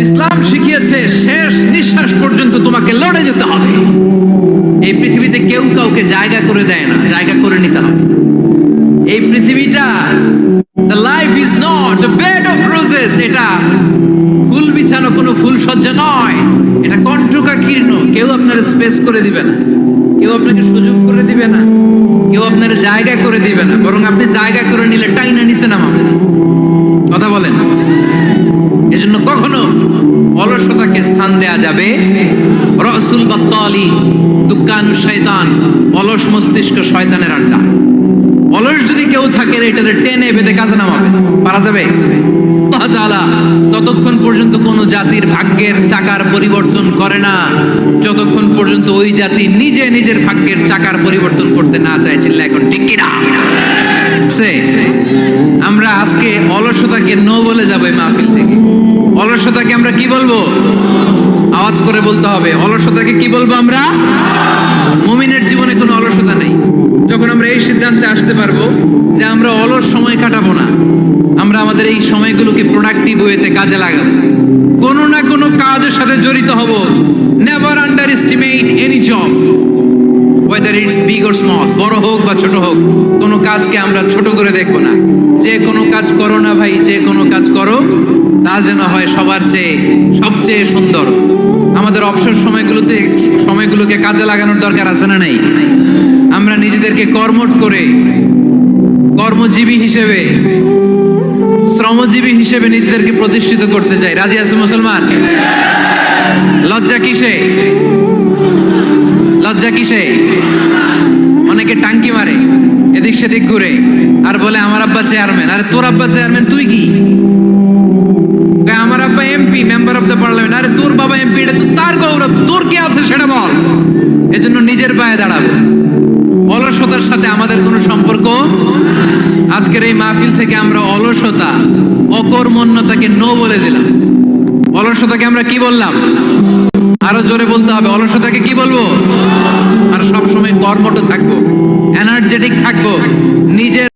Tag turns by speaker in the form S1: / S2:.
S1: ইসলাম শিখিয়েছে শেষ নিঃশ্বাস পর্যন্ত তোমাকে লড়ে যেতে হবে। এই পৃথিবীতে কেউ কাউকে জায়গা করে দেয় না, জায়গা করে নিতে হবে। এই পৃথিবীটা the life is not a bed of roses, এটা ফুল বিছানো কোনো ফুল সজ্জা নয়, এটা কণ্টকাকীর্ণ। কেউ আপনার স্পেস করে দিবে না, কেউ আপনাকে সুযোগ করে দিবে না, কেউ আপনার জায়গা করে দিবে না, বরং আপনি জায়গা করে নিলে টাইনা নিচে নামাবেন। কথা বলেন। এজন্য কখনো অলসতাকে স্থান দেয়া যাবে। রসুল বাত্তালি দুক্কানু শয়তান, অলস মস্তিষ্ক শয়তানের আড্ডা। অলস যদি কেউ থাকে এটাতে টেনে বেঁধে কাজে নামাবে, পারা যাবে? আল্লাহ তাআলা ততক্ষণ পর্যন্ত কোনো জাতির ভাগ্যের চাকার পরিবর্তন করে না যতক্ষণ পর্যন্ত ওই জাতি নিজে নিজের ভাগ্যের চাকার পরিবর্তন করতে না চাইছিল। এখন ঠিক কি না? আমরা আজকে অলসতাকে নো বলে যাবো এই মাহফিল থেকে। অলসতাকে আমরা কি বলবো? আওয়াজ করে বলতে হবে। অলসতাকে কি বলবো আমরা? মুমিনের জীবনে কোনো অলসতা নেই। যখন আমরা এই সিদ্ধান্তে আসতে পারবো যে আমরা অলস সময় কাটাবো না, আমরা আমাদের এই সময়গুলোকে প্রোডাক্টিভ ওয়েতে কাজে লাগাবো, কোনো না কোনো কাজের সাথে জড়িত হব। Never under estimate any job, whether it's big or small, বড় হোক বা ছোট হোক, কোনো কাজকে আমরা ছোট করে দেখবো না। যে কোনো কাজ করো না ভাই, যে কোনো কাজ করো তা যেন হয় সবার চেয়ে সবচেয়ে সুন্দর। আমাদের অবসর সময়গুলোকে কাজে লাগানোর দরকার আছে না নাই? আমরা নিজেদেরকে কর্মঠ করে কর্মজীবী হিসেবে, শ্রমজীবী হিসেবে নিজেদেরকে প্রতিষ্ঠিত করতে চাই। রাজি আছে মুসলমান? লজ্জা কিসে? লজ্জা কিসে? অনেকে টাঙ্কি মারে, এদিক সেদিক ঘুরে আর বলে আমার আব্বা চেয়ারম্যান। আরে তোর আব্বা চেয়ারম্যান, তুই কি? আমার আব্বা MP, member of the parliament. আরে তোর বাবা এমপি, এটা তো তার গৌরব, তোর কি আছে সেটা বল। এজন্য নিজের পায়ে দাঁড়াবো। অলসতার সাথে আমাদের কোনো সম্পর্ক। আজকের এই মাহফিল থেকে আমরা অলসতা, অকর্মণ্যতাকে নো বলে দিলাম। অলসতাকে আমরা কি বললাম? আরো জোরে বলতে হবে। অলসতাকে কি বলবো? আর সবসময় কর্মঠ থাকবো, এনার্জেটিক থাকবো, নিজের